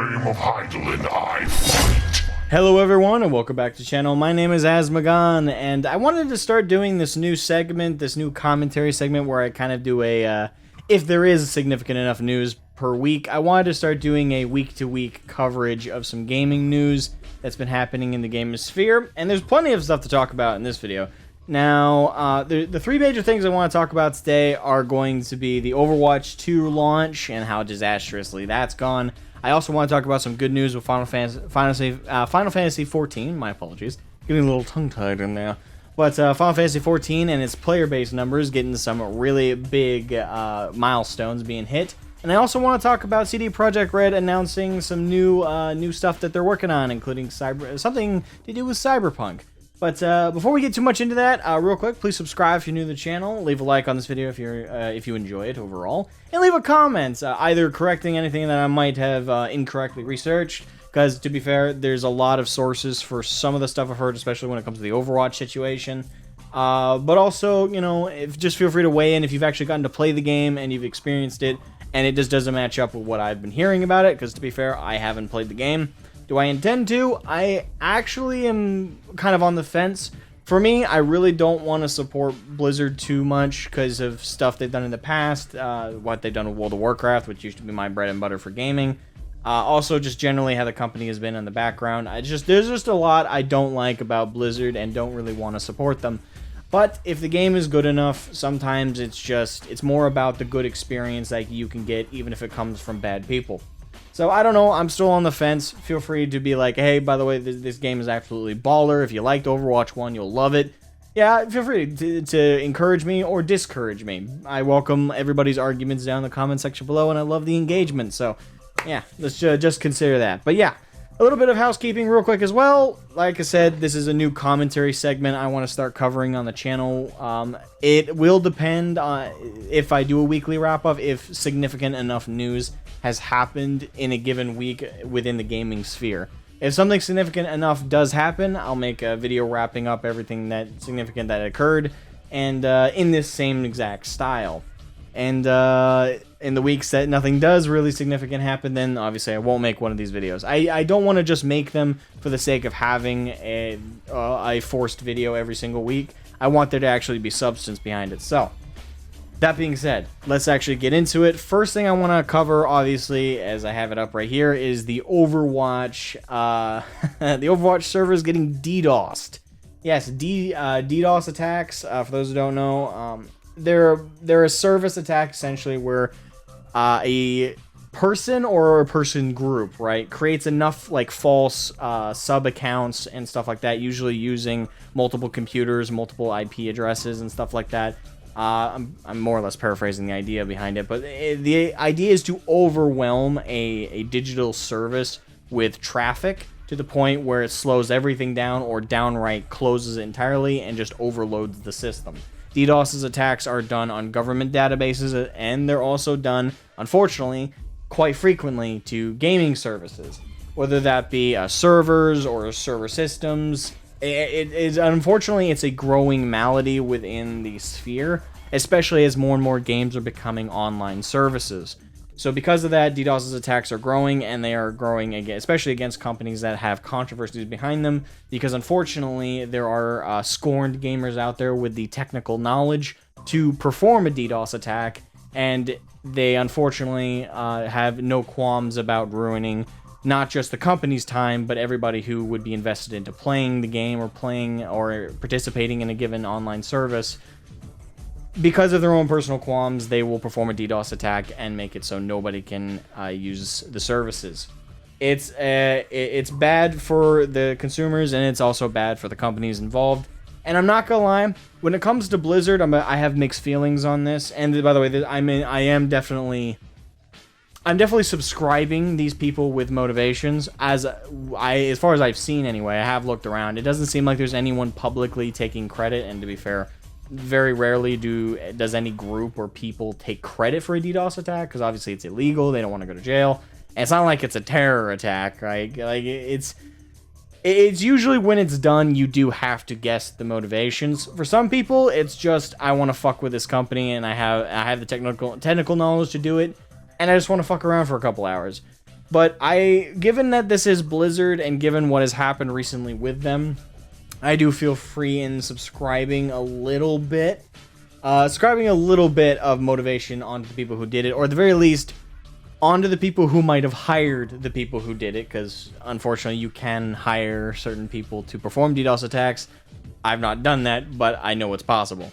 name of Heidelin, I fight. Hello everyone and welcome back to the channel. My name is Asmogan and I wanted to start doing this new segment, this new commentary segment where I kind of do a, if there is significant enough news per week, I wanted to start doing a week-to-week coverage of some gaming news that's been happening in the gaming sphere, and there's plenty of stuff to talk about in this video. Now, the three major things I want to talk about today are going to be the Overwatch 2 launch and how disastrously that's gone. I also want to talk about some good news with Final Fantasy XIV. My apologies, getting a little tongue-tied in there. But Final Fantasy XIV and its player-base numbers getting some really big milestones being hit. And I also want to talk about CD Projekt Red announcing some new stuff that they're working on, including something to do with Cyberpunk. But before we get too much into that, real quick, please subscribe if you're new to the channel. Leave a like on this video if you enjoy it overall, and leave a comment, either correcting anything that I might have incorrectly researched. Because to be fair, there's a lot of sources for some of the stuff I've heard, especially when it comes to the Overwatch situation. But also, you know, just feel free to weigh in if you've actually gotten to play the game and you've experienced it, and it just doesn't match up with what I've been hearing about it. Because to be fair, I haven't played the game. Do I intend to? I actually am kind of on the fence. For me, I really don't want to support Blizzard too much because of stuff they've done in the past, what they've done with World of Warcraft, which used to be my bread and butter for gaming. Also, just generally how the company has been in the background. There's just a lot I don't like about Blizzard and don't really want to support them. But if the game is good enough, sometimes it's more about the good experience that you can get, even if it comes from bad people. So, I don't know, I'm still on the fence. Feel free to be like, hey, by the way, this game is absolutely baller. If you liked Overwatch 1, you'll love it. Yeah, feel free to encourage me or discourage me. I welcome everybody's arguments down in the comment section below, and I love the engagement. So, yeah, let's just consider that. But yeah, a little bit of housekeeping real quick as well. Like I said, this is a new commentary segment I want to start covering on the channel. It will depend on if I do a weekly wrap-up, if significant enough news has happened in a given week within the gaming sphere. If something significant enough does happen, I'll make a video wrapping up everything that significant that occurred, and in this same exact style. And in the weeks that nothing does really significant happen, then obviously I won't make one of these videos. I don't want to just make them for the sake of having a forced video every single week. I want there to actually be substance behind it. So, that being said, let's actually get into it. First thing I want to cover, obviously, as I have it up right here, is the Overwatch. The Overwatch servers getting DDoSed. Yes, DDoS attacks. For those who don't know, they're a service attack essentially where a person or a person group, right, creates enough like false sub accounts and stuff like that, usually using multiple computers, multiple IP addresses and stuff like that. I'm more or less paraphrasing the idea behind it, but the idea is to overwhelm a digital service with traffic to the point where it slows everything down or downright closes it entirely and just overloads the system. DDoS attacks are done on government databases, and they're also done, unfortunately, quite frequently to gaming services, whether that be servers or server systems. Unfortunately, it's a growing malady within the sphere, especially as more and more games are becoming online services. So because of that, DDoS attacks are growing, and they are growing again, especially against companies that have controversies behind them, because unfortunately, there are scorned gamers out there with the technical knowledge to perform a DDoS attack, and they unfortunately have no qualms about ruining not just the company's time, but everybody who would be invested into playing the game or participating in a given online service. Because of their own personal qualms, they will perform a DDoS attack and make it so nobody can use the services. It's bad for the consumers, and it's also bad for the companies involved. And I'm not gonna lie, when it comes to Blizzard, I have mixed feelings on this. And by the way, I'm definitely subscribing these people with motivations. As far as I've seen anyway, I have looked around. It doesn't seem like there's anyone publicly taking credit, and to be fair, very rarely does any group or people take credit for a DDoS attack, because obviously it's illegal, they don't want to go to jail. And it's not like it's a terror attack, right? Like it's usually when it's done, you do have to guess the motivations. For some people, it's just, I want to fuck with this company, and I have the technical knowledge to do it, and I just want to fuck around for a couple hours. But given that this is Blizzard and given what has happened recently with them, I do feel free in subscribing a little bit. Subscribing a little bit of motivation onto the people who did it, or at the very least, onto the people who might have hired the people who did it, because unfortunately you can hire certain people to perform DDoS attacks. I've not done that, but I know it's possible,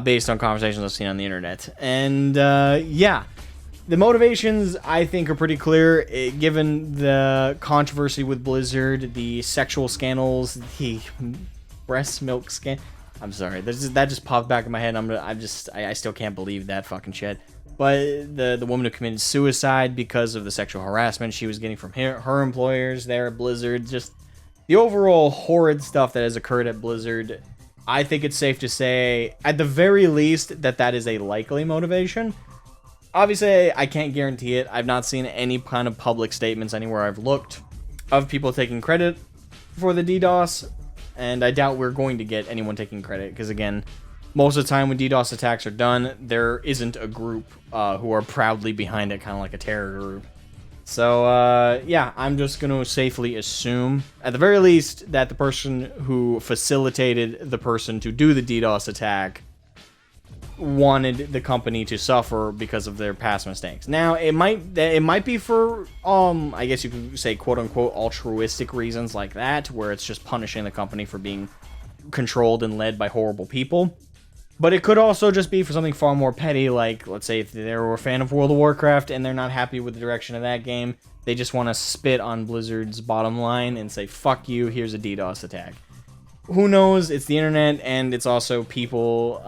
based on conversations I've seen on the internet. And yeah, the motivations I think are pretty clear, given the controversy with Blizzard, the sexual scandals, the breast milk scandal. I'm sorry, that just popped back in my head. I still can't believe that fucking shit. But the woman who committed suicide because of the sexual harassment she was getting from her employers there at Blizzard, just the overall horrid stuff that has occurred at Blizzard, I think it's safe to say, at the very least, that is a likely motivation. Obviously, I can't guarantee it. I've not seen any kind of public statements anywhere I've looked of people taking credit for the DDoS, and I doubt we're going to get anyone taking credit, because again, most of the time when DDoS attacks are done, there isn't a group who are proudly behind it, kind of like a terror group. So, yeah, I'm just going to safely assume, at the very least, that the person who facilitated the person to do the DDoS attack wanted the company to suffer because of their past mistakes. Now, it might be for, I guess you could say, quote-unquote, altruistic reasons like that, where it's just punishing the company for being controlled and led by horrible people. But it could also just be for something far more petty, like, let's say if they were a fan of World of Warcraft and they're not happy with the direction of that game, they just want to spit on Blizzard's bottom line and say, fuck you, here's a DDoS attack. Who knows? It's the internet, and it's also people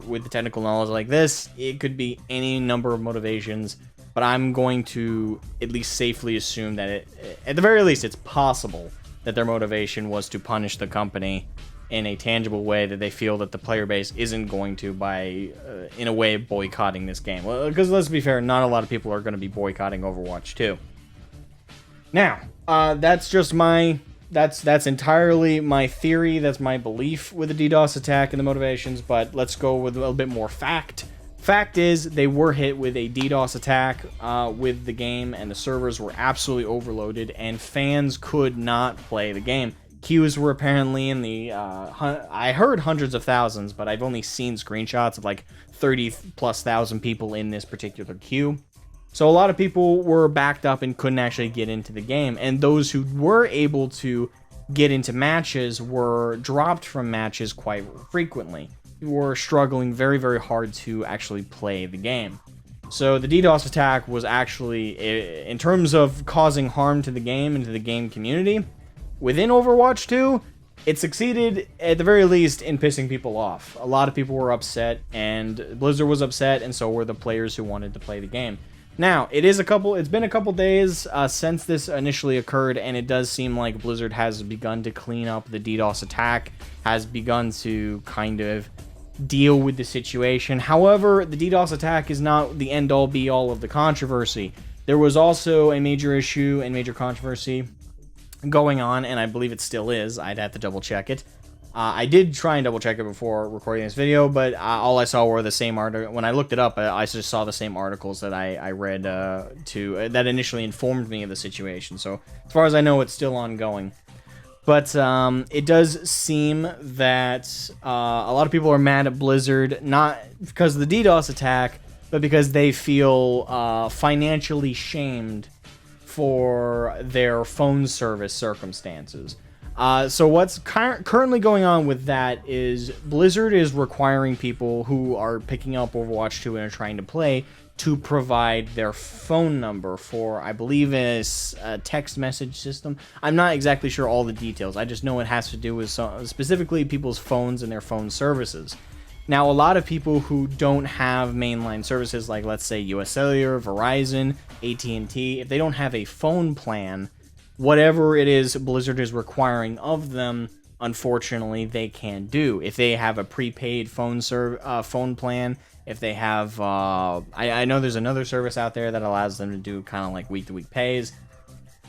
with the technical knowledge like this. It could be any number of motivations, but I'm going to at least safely assume that at the very least, it's possible that their motivation was to punish the company in a tangible way that they feel that the player base isn't going to by, in a way, boycotting this game. Well, because let's be fair, not a lot of people are going to be boycotting Overwatch 2. Now, that's just that's entirely my theory, that's my belief with the DDoS attack and the motivations, but let's go with a little bit more fact. Fact is, they were hit with a DDoS attack with the game, and the servers were absolutely overloaded, and fans could not play the game. Queues were apparently in the, I heard hundreds of thousands, but I've only seen screenshots of like 30+ thousand people in this particular queue. So a lot of people were backed up and couldn't actually get into the game, and those who were able to get into matches were dropped from matches quite frequently. Were struggling very, very hard to actually play the game. So the DDoS attack was actually, in terms of causing harm to the game and to the game community, within Overwatch 2, it succeeded, at the very least, in pissing people off. A lot of people were upset, and Blizzard was upset, and so were the players who wanted to play the game. Now, it's been a couple days since this initially occurred, and it does seem like Blizzard has begun to clean up the DDoS attack, has begun to kind of deal with the situation. However, the DDoS attack is not the end-all be-all of the controversy. There was also a major issue and major controversy going on, and I believe it still is. I'd have to double check it. I did try and double check it before recording this video, but all I saw were the same article. When I looked it up, I just saw the same articles that I read that initially informed me of the situation. So as far as I know, it's still ongoing. But it does seem that a lot of people are mad at Blizzard, not because of the DDoS attack, but because they feel financially shamed for their phone service circumstances. So what's currently going on with that is Blizzard is requiring people who are picking up Overwatch 2 and are trying to play to provide their phone number for, I believe, a text message system. I'm not exactly sure all the details. I just know it has to do with specifically people's phones and their phone services. Now, a lot of people who don't have mainline services like, let's say, US Cellular, Verizon, AT&T, if they don't have a phone plan, whatever it is Blizzard is requiring of them, unfortunately, they can't do. If they have a prepaid phone plan, if they have, I know there's another service out there that allows them to do kind of like week-to-week pays.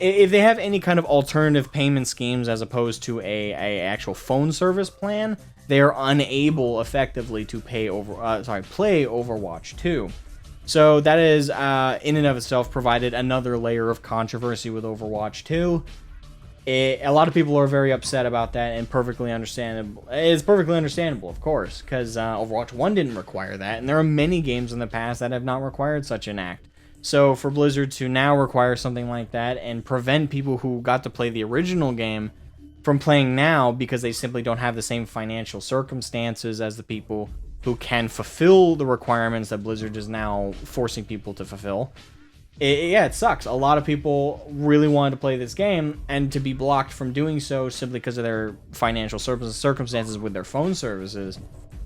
If they have any kind of alternative payment schemes as opposed to a actual phone service plan, they are unable effectively to play Overwatch 2. So that is, in and of itself, provided another layer of controversy with Overwatch 2. A lot of people are very upset about that, and perfectly understandable. It's perfectly understandable, of course, because Overwatch 1 didn't require that, and there are many games in the past that have not required such an act. So for Blizzard to now require something like that and prevent people who got to play the original game from playing now because they simply don't have the same financial circumstances as the people who can fulfill the requirements that Blizzard is now forcing people to fulfill. It sucks. A lot of people really wanted to play this game, and to be blocked from doing so simply because of their financial circumstances with their phone services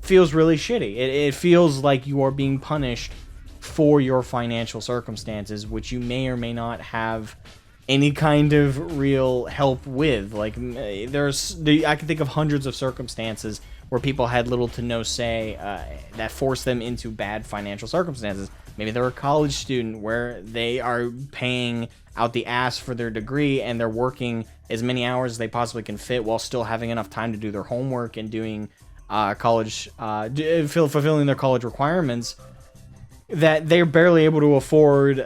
feels really shitty. It feels like you are being punished for your financial circumstances, which you may or may not have any kind of real help with. Like, I can think of hundreds of circumstances where people had little to no say that forced them into bad financial circumstances. Maybe they're a college student where they are paying out the ass for their degree and they're working as many hours as they possibly can fit while still having enough time to do their homework and doing fulfilling their college requirements, that they're barely able to afford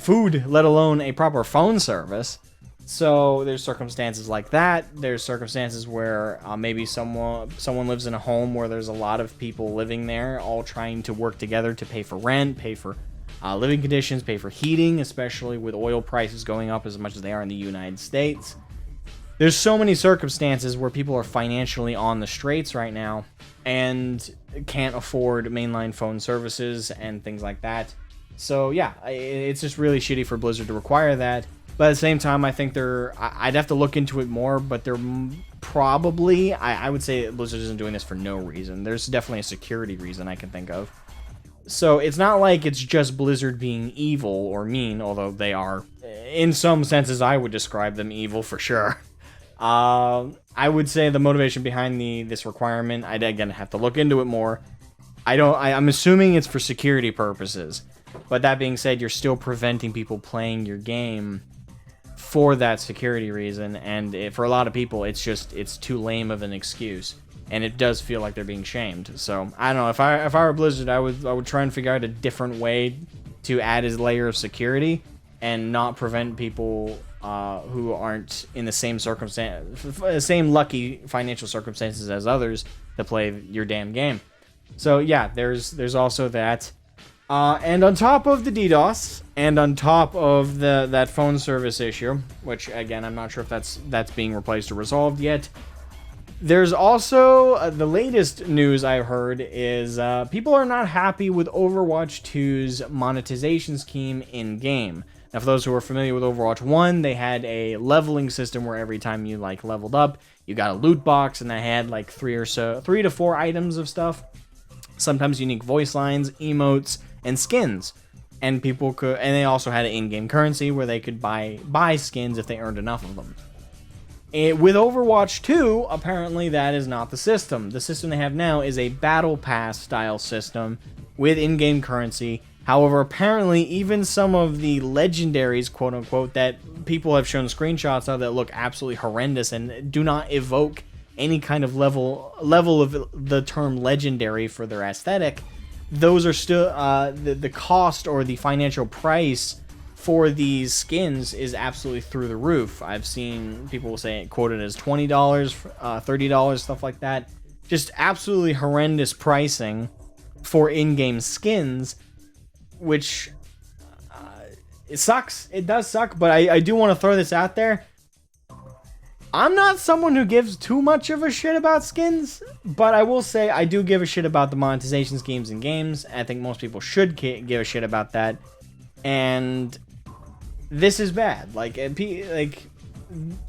food, let alone a proper phone service. So there's circumstances like that. There's circumstances where maybe someone lives in a home where there's a lot of people living there, all trying to work together to pay for rent, pay for living conditions, pay for heating, especially with oil prices going up as much as they are in the United States. There's so many circumstances where people are financially on the straits right now and can't afford mainline phone services and things like that. So yeah, it's just really shitty for Blizzard to require that. But at the same time, I think I'd have to look into it more, but they're probably, I would say Blizzard isn't doing this for no reason. There's definitely a security reason I can think of. So it's not like it's just Blizzard being evil or mean, although they are, in some senses, I would describe them evil for sure. I would say the motivation behind this requirement, I'd again have to look into it more. I'm assuming it's for security purposes. But that being said, you're still preventing people playing your game for that security reason, and for a lot of people, it's too lame of an excuse, and it does feel like they're being shamed. So I don't know, if I were Blizzard, I would try and figure out a different way to add a layer of security and not prevent people who aren't in the same lucky financial circumstances as others to play your damn game. So yeah, there's also that. And on top of the DDoS, and on top of that phone service issue, which again I'm not sure if that's being replaced or resolved yet, there's also the latest news I heard is people are not happy with Overwatch 2's monetization scheme in game. Now, for those who are familiar with Overwatch 1, they had a leveling system where every time you leveled up, you got a loot box, and that had 3 to 4 items of stuff. Sometimes unique voice lines, emotes, and skins. And they also had an in-game currency where they could buy skins if they earned enough of them. With Overwatch 2, apparently that is not the system. The system they have now is a battle pass style system with in-game currency. However, apparently even some of the legendaries, quote unquote, that people have shown screenshots of that look absolutely horrendous and do not evoke any kind of level of the term legendary for their aesthetic, those are still the cost or the financial price for these skins is absolutely through the roof. I've seen people say quoted as $20, $30, stuff like that. Just absolutely horrendous pricing for in-game skins, which it sucks. It does suck, but I do want to throw this out there. I'm not someone who gives too much of a shit about skins, but I will say I do give a shit about the monetization schemes in games. I think most people should give a shit about that, and this is bad.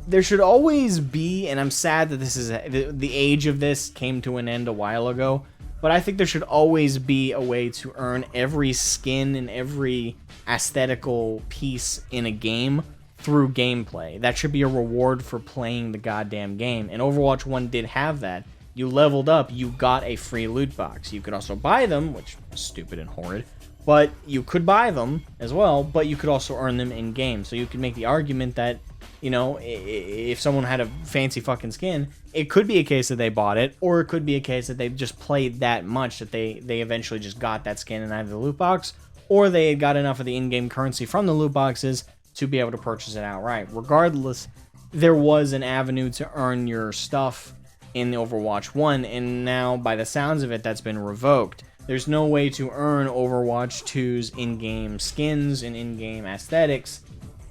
There should always be, and I'm sad that this is the age of this came to an end a while ago, but I think there should always be a way to earn every skin and every aesthetical piece in a game through gameplay. That should be a reward for playing the goddamn game, and Overwatch 1 did have that. You leveled up, you got a free loot box. You could also buy them, which is stupid and horrid, but you could buy them as well, but you could also earn them in-game. So you could make the argument that, you know, if someone had a fancy fucking skin, it could be a case that they bought it, or it could be a case that they've just played that much that they eventually just got that skin in either the loot box or they had got enough of the in-game currency from the loot boxes to be able to purchase it outright. Regardless, there was an avenue to earn your stuff in the Overwatch 1, and now, by the sounds of it, that's been revoked. There's no way to earn Overwatch 2's in-game skins and in-game aesthetics,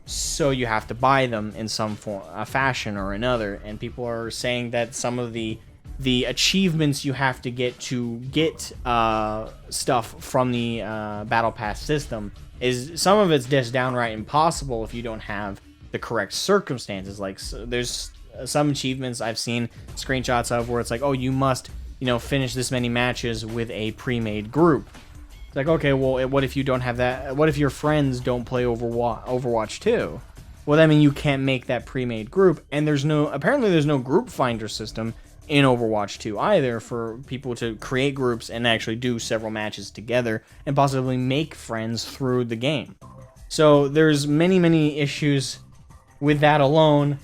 so you have to buy them in some form, a fashion or another. And people are saying that some of the achievements you have to get stuff from the Battle Pass system is, some of it's just downright impossible if you don't have the correct circumstances. Like, so there's some achievements I've seen screenshots of where it's like, oh, you must, finish this many matches with a pre-made group. It's like, okay, well, what if you don't have that? What if your friends don't play Overwatch 2? Well, that means you can't make that pre-made group, and apparently there's no group finder system in Overwatch 2 either for people to create groups and actually do several matches together and possibly make friends through the game. So there's many issues with that alone.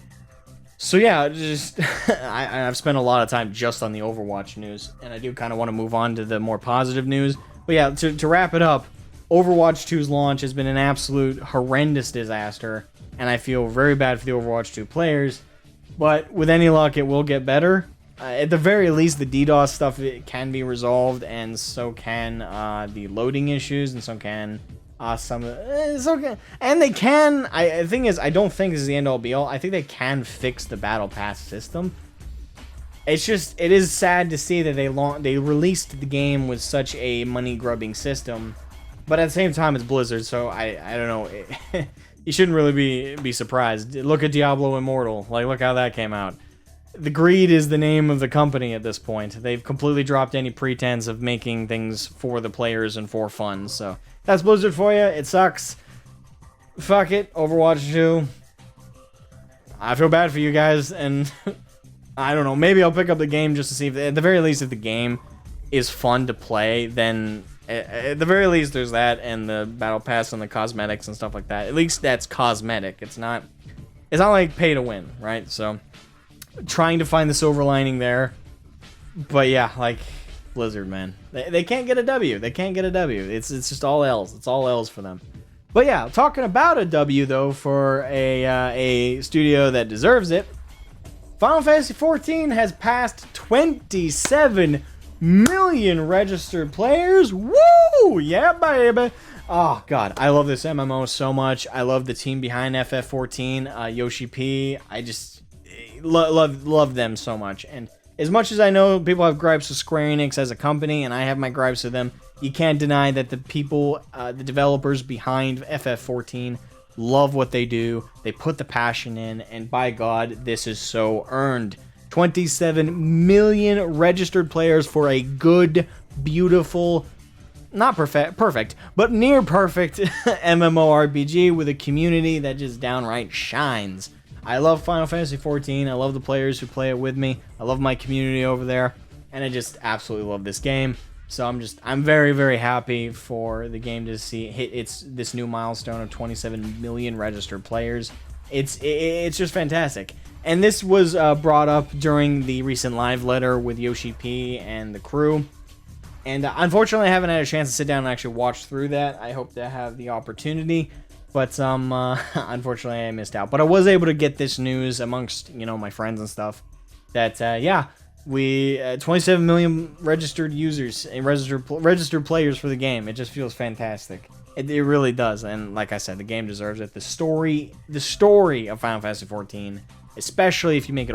So yeah, just I've spent a lot of time just on the Overwatch news, and I do kind of want to move on to the more positive news. But yeah, to wrap it up, Overwatch 2's launch has been an absolute horrendous disaster, and I feel very bad for the Overwatch 2 players, but with any luck, it will get better. At the very least, the DDoS stuff, it can be resolved, and so can the loading issues, and so can and they can. The thing is, I don't think this is the end all be all. I think they can fix the Battle Pass system. It's just, it is sad to see that they released the game with such a money-grubbing system, but at the same time, it's Blizzard, so I don't know. You shouldn't really be surprised. Look at Diablo Immortal. Like, look how that came out. The greed is the name of the company at this point. They've completely dropped any pretense of making things for the players and for fun, so that's Blizzard for you. It sucks. Fuck it, Overwatch 2. I feel bad for you guys, and I don't know, maybe I'll pick up the game just to see if, at the very least, if the game is fun to play, then at the very least there's that, and the Battle Pass and the cosmetics and stuff like that. At least that's cosmetic. It's not like pay to win, right? So, trying to find the silver lining there. But yeah, like, Blizzard, man. They can't get a W. They can't get a W. It's just all L's. It's all L's for them. But yeah, talking about a W, though, for a studio that deserves it, Final Fantasy XIV has passed 27 million registered players. Woo! Yeah, baby! Oh, God. I love this MMO so much. I love the team behind FF14, Yoshi P. I just love them so much. And as much as I know people have gripes with Square Enix as a company, and I have my gripes with them, you can't deny that the people, the developers behind FF14 love what they do. They put the passion in, and by God, this is so earned. 27 million registered players for a good, beautiful, not perfect, but near perfect MMORPG with a community that just downright shines. I love Final Fantasy XIV. I love the players who play it with me. I love my community over there, and I just absolutely love this game. So I'm very, very happy for the game to hit this new milestone of 27 million registered players. It's just fantastic. And this was brought up during the recent live letter with Yoshi P and the crew. And unfortunately, I haven't had a chance to sit down and actually watch through that. I hope to have the opportunity, but unfortunately, I missed out. But I was able to get this news amongst my friends and stuff that we 27 million registered users and registered players for the game. It just feels fantastic. It really does. And like I said, the game deserves it. The story of Final Fantasy XIV, especially if you make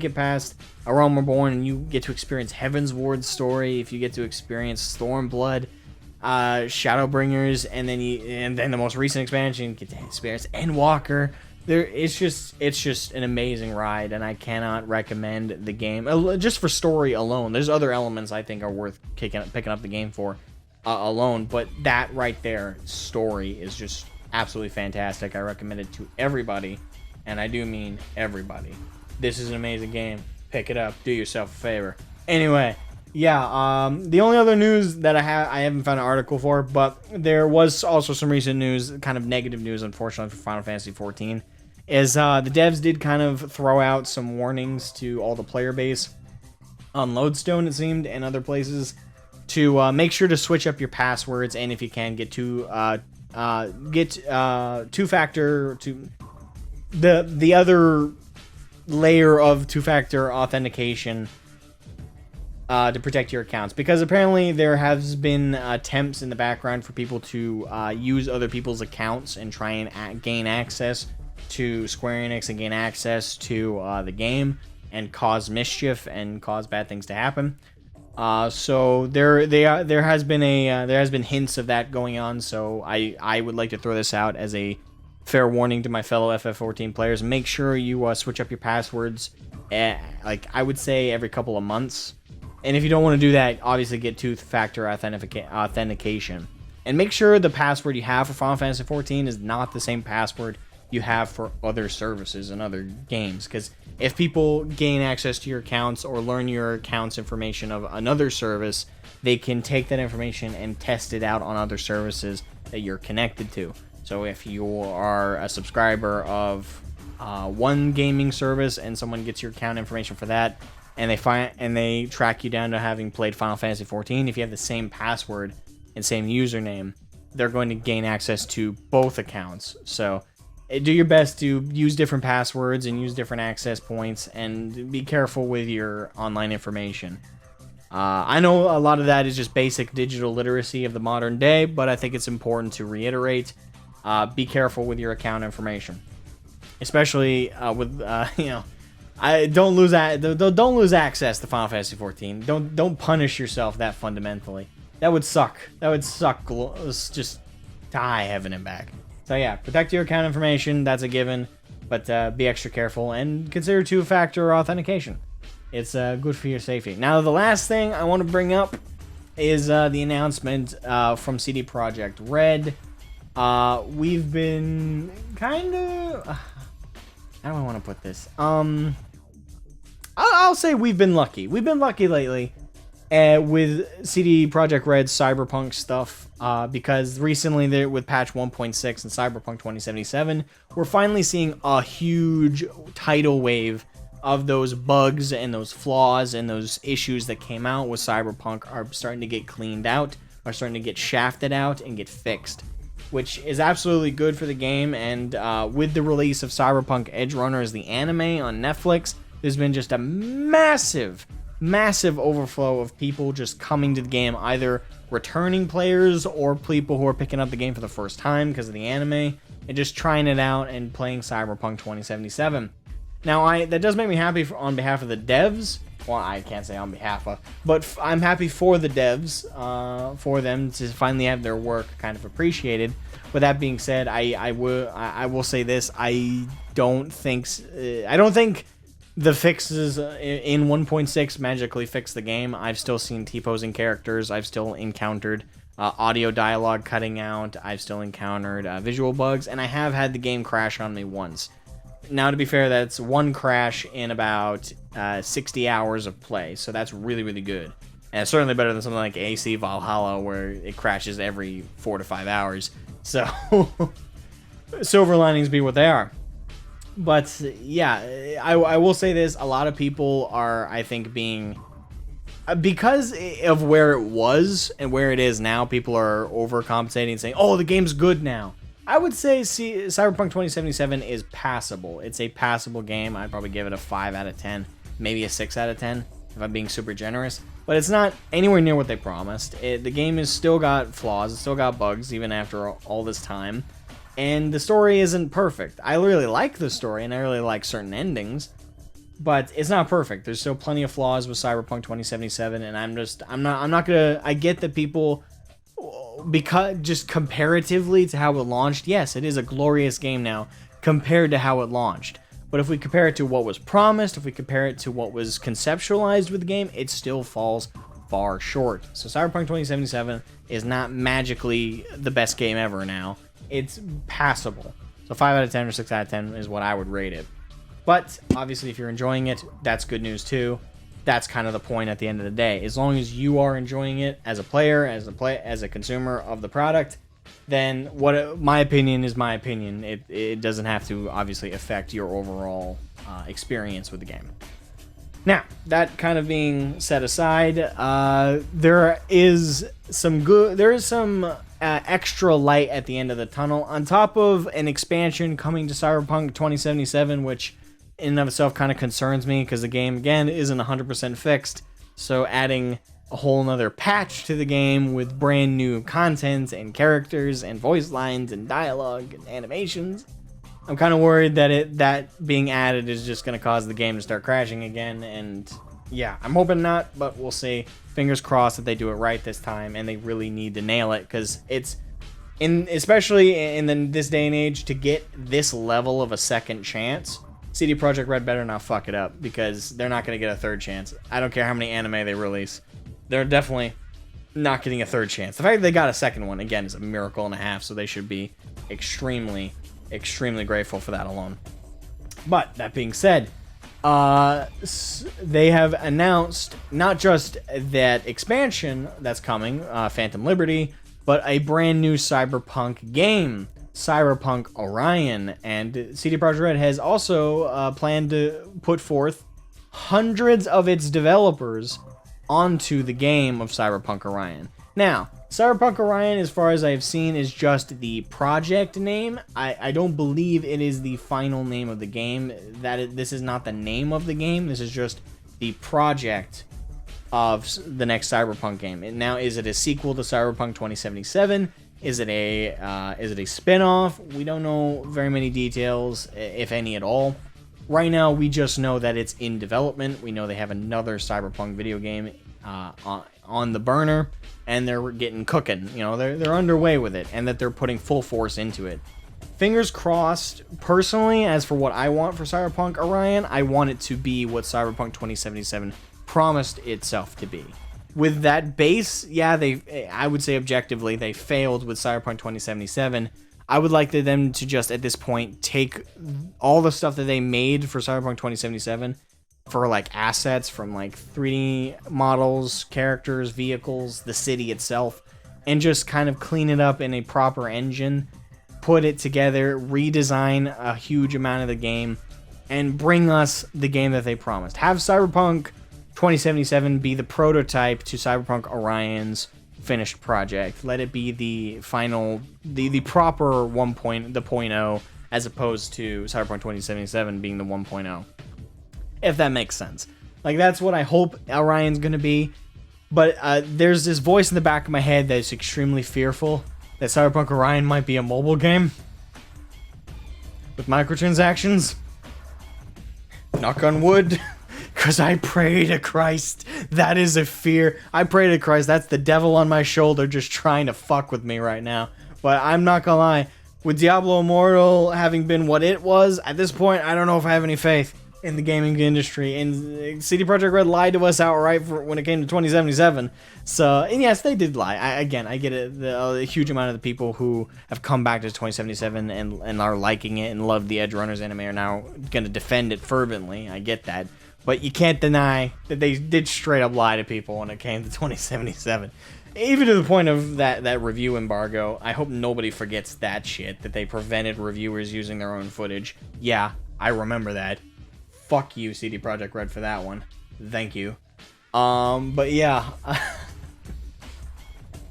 it past A Realm Reborn and you get to experience Heavensward's story, if you get to experience Stormblood, Shadowbringers, and then the most recent expansion, you get to experience Endwalker. It's just an amazing ride, and I cannot recommend the game just for story alone. There's other elements I think are worth picking up the game for alone, but that right there, story, is just absolutely fantastic. I recommend it to everybody, and I do mean everybody. This is an amazing game. Pick it up. Do yourself a favor. Anyway, yeah. The only other news that I haven't found an article for, but there was also some recent news, kind of negative news, unfortunately, for Final Fantasy XIV. Is the devs did kind of throw out some warnings to all the player base on Lodestone, it seemed, and other places, to make sure to switch up your passwords, and if you can, get two-factor to the other layer of two-factor authentication to protect your accounts, because apparently there has been attempts in the background for people to use other people's accounts and try and gain access to Square Enix and gain access to the game and cause mischief and cause bad things to happen. So there has been hints of that going on. So I would like to throw this out as a fair warning to my fellow FF14 players. Make sure you switch up your passwords, like I would say every couple of months. And if you don't want to do that, obviously get two-factor authentication. And make sure the password you have for Final Fantasy XIV is not the same password you have for other services and other games. Because if people gain access to your accounts or learn your account's information of another service, they can take that information and test it out on other services that you're connected to. So if you are a subscriber of one gaming service and someone gets your account information for that, and they track you down to having played Final Fantasy XIV, if you have the same password and same username, they're going to gain access to both accounts. So do your best to use different passwords and use different access points, and be careful with your online information. I know a lot of that is just basic digital literacy of the modern day, but I think it's important to reiterate, be careful with your account information, especially with don't lose access to Final Fantasy XIV. Don't punish yourself that fundamentally. That would suck. Just to high heaven and back. So yeah, protect your account information. That's a given, but be extra careful and consider two-factor authentication. It's good for your safety. Now, the last thing I want to bring up is the announcement from CD Projekt Red. We've been kind of... how do I want to put this? I'll say we've been lucky. We've been lucky lately with CD Projekt Red's Cyberpunk stuff, because recently with patch 1.6 and Cyberpunk 2077, we're finally seeing a huge tidal wave of those bugs and those flaws and those issues that came out with Cyberpunk are starting to get cleaned out, are starting to get shafted out and get fixed, which is absolutely good for the game. And with the release of Cyberpunk Edge Runners, the anime on Netflix, there's been just a massive overflow of people just coming to the game, either returning players or people who are picking up the game for the first time because of the anime and just trying it out and playing Cyberpunk 2077. Now, that does make me happy on behalf of the devs. Well, I can't say on behalf of, but I'm happy for the devs, for them to finally have their work kind of appreciated. With that being said, I will say this: I don't think the fixes in 1.6 magically fix the game. I've still seen T-posing characters. I've still encountered audio dialogue cutting out. I've still encountered visual bugs, and I have had the game crash on me once. Now, to be fair, that's one crash in about 60 hours of play, so that's really, really good. And it's certainly better than something like AC Valhalla, where it crashes every 4 to 5 hours. So, silver linings be what they are. But, yeah, I will say this. A lot of people are, I think, because of where it was and where it is now, people are overcompensating and saying, oh, the game's good now. I would say Cyberpunk 2077 is passable. It's a passable game. I'd probably give it a 5 out of 10, maybe a 6 out of 10, if I'm being super generous. But it's not anywhere near what they promised. The game has still got flaws. It's still got bugs, even after all this time. And the story isn't perfect. I really like the story, and I really like certain endings. But it's not perfect. There's still plenty of flaws with Cyberpunk 2077, and I'm not gonna... I get that people... because just comparatively to how it launched, yes, it is a glorious game now compared to how it launched. But if we compare it to what was promised, if we compare it to what was conceptualized with the game, it still falls far short. So Cyberpunk 2077 is not magically the best game ever now. It's passable. So 5 out of 10 or 6 out of 10 is what I would rate it. But obviously, if you're enjoying it, that's good news too. That's kind of the point at the end of the day. As long as you are enjoying it as a player, as a consumer of the product, then my opinion is my opinion. It doesn't have to obviously affect your overall experience with the game. Now, that kind of being set aside, there is some extra light at the end of the tunnel, on top of an expansion coming to Cyberpunk 2077, which in and of itself kind of concerns me, because the game, again, isn't 100% fixed. So adding a whole nother patch to the game with brand new content and characters and voice lines and dialogue and animations, I'm kind of worried that that being added is just going to cause the game to start crashing again. And yeah, I'm hoping not, but we'll see. Fingers crossed that they do it right this time, and they really need to nail it, because it's especially in this day and age, to get this level of a second chance, CD Projekt Red better not fuck it up, because they're not going to get a third chance. I don't care how many anime they release. They're definitely not getting a third chance. The fact that they got a second one, again, is a miracle and a half, so they should be extremely, extremely grateful for that alone. But, that being said, they have announced not just that expansion that's coming, Phantom Liberty, but a brand new Cyberpunk game, Cyberpunk Orion. And CD Projekt Red has also planned to put forth hundreds of its developers onto the game of Cyberpunk Orion. Now, Cyberpunk Orion, as far as I've seen, is just the project name. I don't believe it is the final name of the game. This is not the name of the game. This is just the project of the next Cyberpunk game. And now, is it a sequel to Cyberpunk 2077? Is it a spin-off? We don't know very many details, if any at all. Right now, we just know that it's in development. We know they have another Cyberpunk video game on the burner, and they're getting cooking. You know, they're underway with it, and that they're putting full force into it. Fingers crossed. Personally, as for what I want for Cyberpunk Orion, I want it to be what Cyberpunk 2077 promised itself to be. With that base, yeah, I would say objectively they failed with Cyberpunk 2077. I would like them to just, at this point, take all the stuff that they made for Cyberpunk 2077 for, like, assets from, like, 3D models, characters, vehicles, the city itself, and just kind of clean it up in a proper engine, put it together, redesign a huge amount of the game, and bring us the game that they promised. Have Cyberpunk 2077 be the prototype to Cyberpunk Orion's finished project. Let it be the final, the proper 1.0, as opposed to Cyberpunk 2077 being the 1.0. If that makes sense. Like, that's what I hope Orion's gonna be. But there's this voice in the back of my head that's extremely fearful that Cyberpunk Orion might be a mobile game with microtransactions. Knock on wood. Because I pray to Christ. That is a fear. I pray to Christ. That's the devil on my shoulder just trying to fuck with me right now. But I'm not gonna lie. With Diablo Immortal having been what it was, at this point, I don't know if I have any faith in the gaming industry. And CD Projekt Red lied to us outright when it came to 2077. So, and yes, they did lie. I get it. The huge amount of the people who have come back to 2077 and are liking it and love the Edge Runners anime are now going to defend it fervently. I get that. But you can't deny that they did straight up lie to people when it came to 2077. Even to the point of that review embargo. I hope nobody forgets that shit, that they prevented reviewers using their own footage. Yeah, I remember that. Fuck you, CD Projekt Red, for that one. Thank you. But yeah.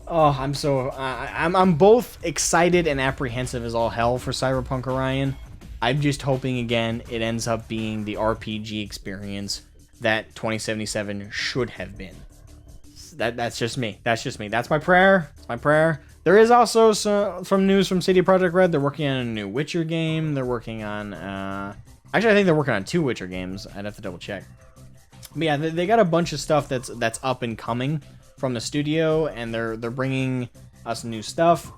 Oh, I'm both excited and apprehensive as all hell for Cyberpunk Orion. I'm just hoping, again, it ends up being the RPG experience that 2077 should have been. That's just me. That's my prayer. It's my prayer. There is also some news from CD Projekt Red. They're working on a new Witcher game. They're working on... actually, I think they're working on 2 Witcher games. I'd have to double check. But yeah, they got a bunch of stuff that's up and coming from the studio, and they're bringing us new stuff.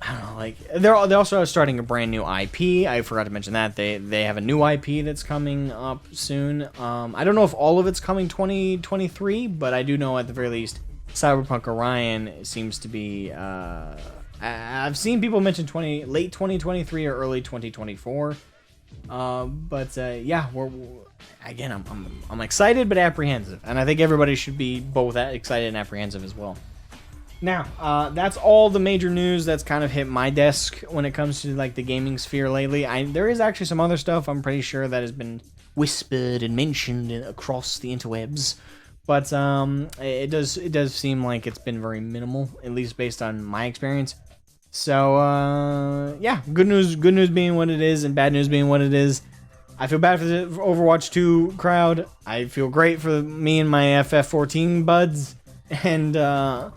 I don't know, like, they also are starting a brand new IP. I forgot to mention that. They have a new IP that's coming up soon. I don't know if all of it's coming 2023, but I do know at the very least Cyberpunk Orion seems to be... I've seen people mention late 2023 or early 2024. Yeah, again, I'm excited but apprehensive, and I think everybody should be both excited and apprehensive as well. Now, that's all the major news that's kind of hit my desk when it comes to, like, the gaming sphere lately. There is actually some other stuff I'm pretty sure that has been whispered and mentioned across the interwebs. But it does seem like it's been very minimal, at least based on my experience. So yeah, good news being what it is, and bad news being what it is. I feel bad for the Overwatch 2 crowd. I feel great for me and my FF14 buds, and I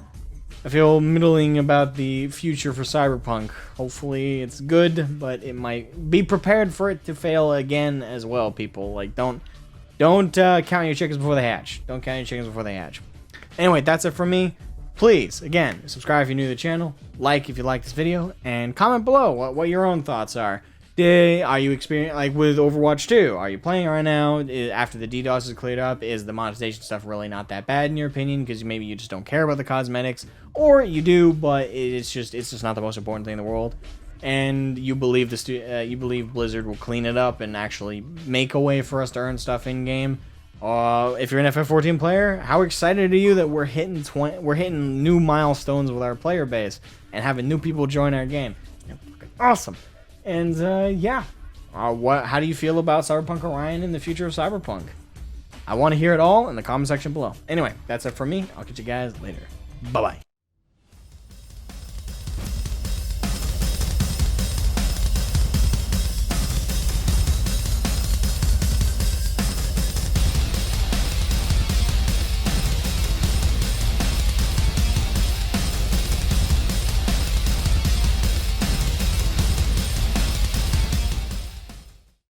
feel middling about the future for Cyberpunk. Hopefully it's good, but it might be prepared for it to fail again as well. People, like, don't count your chickens before they hatch. Don't count your chickens before they hatch. Anyway, that's it from me. Please, again, subscribe if you're new to the channel, like if you like this video, and comment below what your own thoughts are. Are you experiencing, like with Overwatch 2, are you playing right now? After the DDoS is cleared up, is the monetization stuff really not that bad in your opinion? Because maybe you just don't care about the cosmetics, or you do, but it's just not the most important thing in the world. And you believe Blizzard will clean it up and actually make a way for us to earn stuff in game. If you're an FF14 player, how excited are you that we're hitting new milestones with our player base and having new people join our game? Awesome. And yeah, how do you feel about Cyberpunk Orion and the future of Cyberpunk? I want to hear it all in the comment section below. Anyway, that's it for me. I'll catch you guys later. Bye bye.